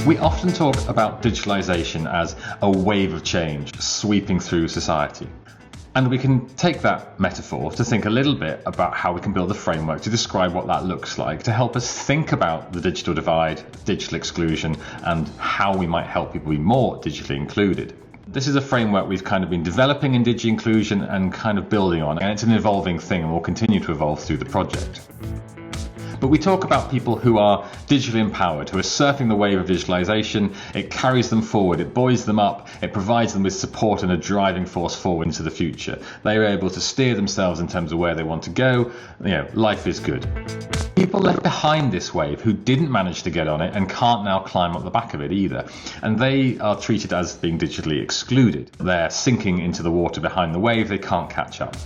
We often talk about digitalisation as a wave of change sweeping through society. And we can take that metaphor to think a little bit about how we can build a framework to describe what that looks like, to help us think about the digital divide, digital exclusion, and how we might help people be more digitally included. This is a framework we've kind of been developing in DIGI-INCLUSION and kind of building on, and it's an evolving thing and will continue to evolve through the project. But we talk about people who are digitally empowered, who are surfing the wave of digitalisation. It carries them forward, it buoys them up, it provides them with support and a driving force forward into the future. They are able to steer themselves in terms of where they want to go. Life is good. People left behind this wave who didn't manage to get on it and can't now climb up the back of it either. And they are treated as being digitally excluded. They're sinking into the water behind the wave, they can't catch up.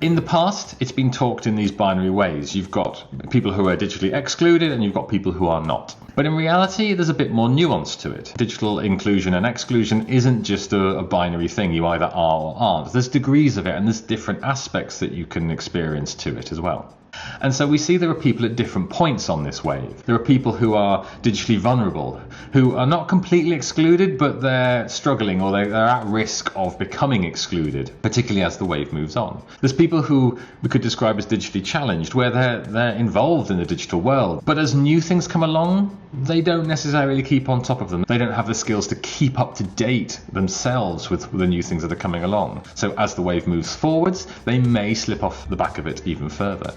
In the past, it's been talked in these binary ways. You've got people who are digitally excluded and you've got people who are not. But in reality, there's a bit more nuance to it. Digital inclusion and exclusion isn't just a binary thing. You either are or aren't. There's degrees of it and there's different aspects that you can experience to it as well. And so we see there are people at different points on this wave. There are people who are digitally vulnerable, who are not completely excluded, but they're struggling or they're at risk of becoming excluded, particularly as the wave moves on. There's people who we could describe as digitally challenged, where they're involved in the digital world, but as new things come along, they don't necessarily keep on top of them. They don't have the skills to keep up to date themselves with the new things that are coming along. So as the wave moves forwards, they may slip off the back of it even further.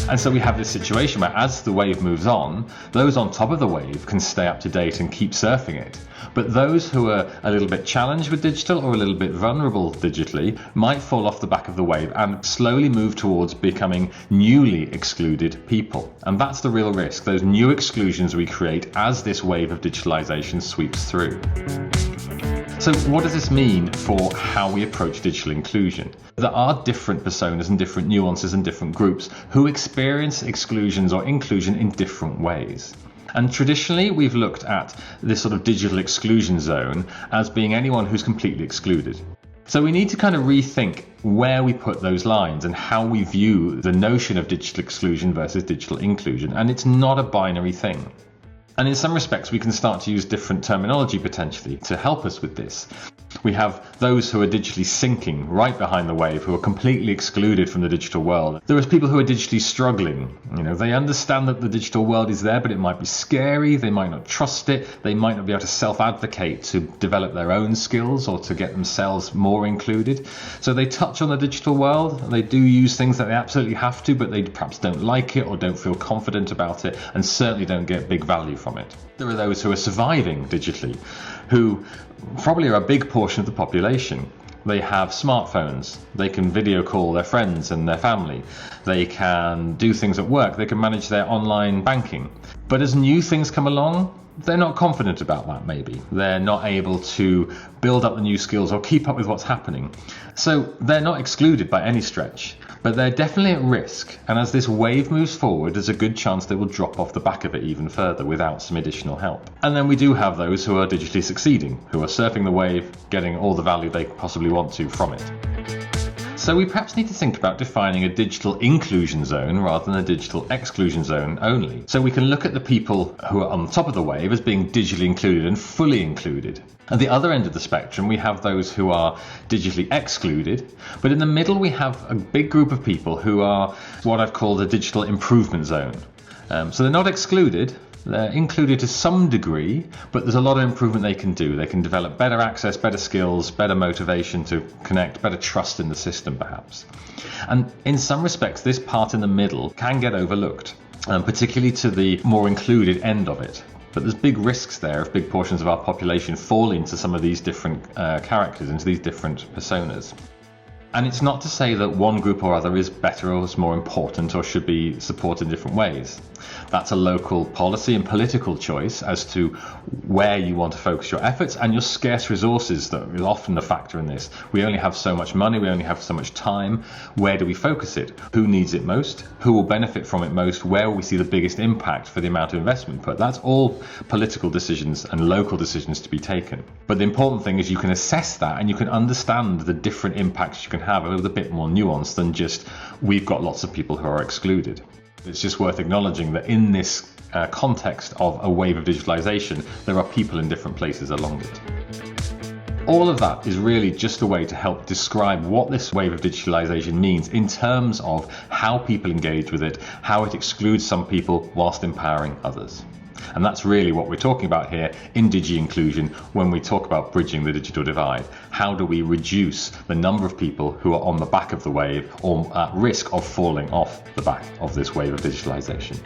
And so we have this situation where as the wave moves on, those on top of the wave can stay up to date and keep surfing it. But those who are a little bit challenged with digital or a little bit vulnerable digitally might fall off the back of the wave and slowly move towards becoming newly excluded people. And that's the real risk, those new exclusions we create as this wave of digitalisation sweeps through. So what does this mean for how we approach digital inclusion? There are different personas and different nuances and different groups who experience exclusions or inclusion in different ways. And traditionally, we've looked at this sort of digital exclusion zone as being anyone who's completely excluded. So we need to kind of rethink where we put those lines and how we view the notion of digital exclusion versus digital inclusion. And it's not a binary thing. And in some respects, we can start to use different terminology potentially to help us with this. We have those who are digitally sinking right behind the wave, who are completely excluded from the digital world. There are people who are digitally struggling. They understand that the digital world is there, but it might be scary. They might not trust it. They might not be able to self-advocate to develop their own skills or to get themselves more included. So they touch on the digital world. They do use things that they absolutely have to, but they perhaps don't like it or don't feel confident about it and certainly don't get big value from it. There are those who are surviving digitally, who probably are a big portion of the population. They have smartphones, they can video call their friends and their family, they can do things at work, they can manage their online banking. But as new things come along, they're not confident about that maybe. They're not able to build up the new skills or keep up with what's happening. So they're not excluded by any stretch, but they're definitely at risk. And as this wave moves forward, there's a good chance they will drop off the back of it even further without some additional help. And then we do have those who are digitally succeeding, who are surfing the wave, getting all the value they possibly want to from it. So we perhaps need to think about defining a digital inclusion zone rather than a digital exclusion zone only. So we can look at the people who are on the top of the wave as being digitally included and fully included. At the other end of the spectrum, we have those who are digitally excluded, but in the middle we have a big group of people who are what I've called a digital improvement zone. So they're not excluded. They're included to some degree, but there's a lot of improvement they can do. They can develop better access, better skills, better motivation to connect, better trust in the system perhaps. And in some respects, this part in the middle can get overlooked, particularly to the more included end of it. But there's big risks there if big portions of our population fall into some of these different characters, into these different personas. And it's not to say that one group or other is better or is more important or should be supported in different ways. That's a local policy and political choice as to where you want to focus your efforts and your scarce resources that is often a factor in this. We only have so much money, we only have so much time. Where do we focus it? Who needs it most? Who will benefit from it most? Where will we see the biggest impact for the amount of investment put? That's all political decisions and local decisions to be taken. But the important thing is you can assess that and you can understand the different impacts you can have with a bit more nuance than just we've got lots of people who are excluded. It's just worth acknowledging that in this context of a wave of digitalisation, there are people in different places along it. All of that is really just a way to help describe what this wave of digitalisation means in terms of how people engage with it, how it excludes some people whilst empowering others. And that's really what we're talking about here in DIGI-INCLUSION when we talk about bridging the digital divide. How do we reduce the number of people who are on the back of the wave or at risk of falling off the back of this wave of digitalisation?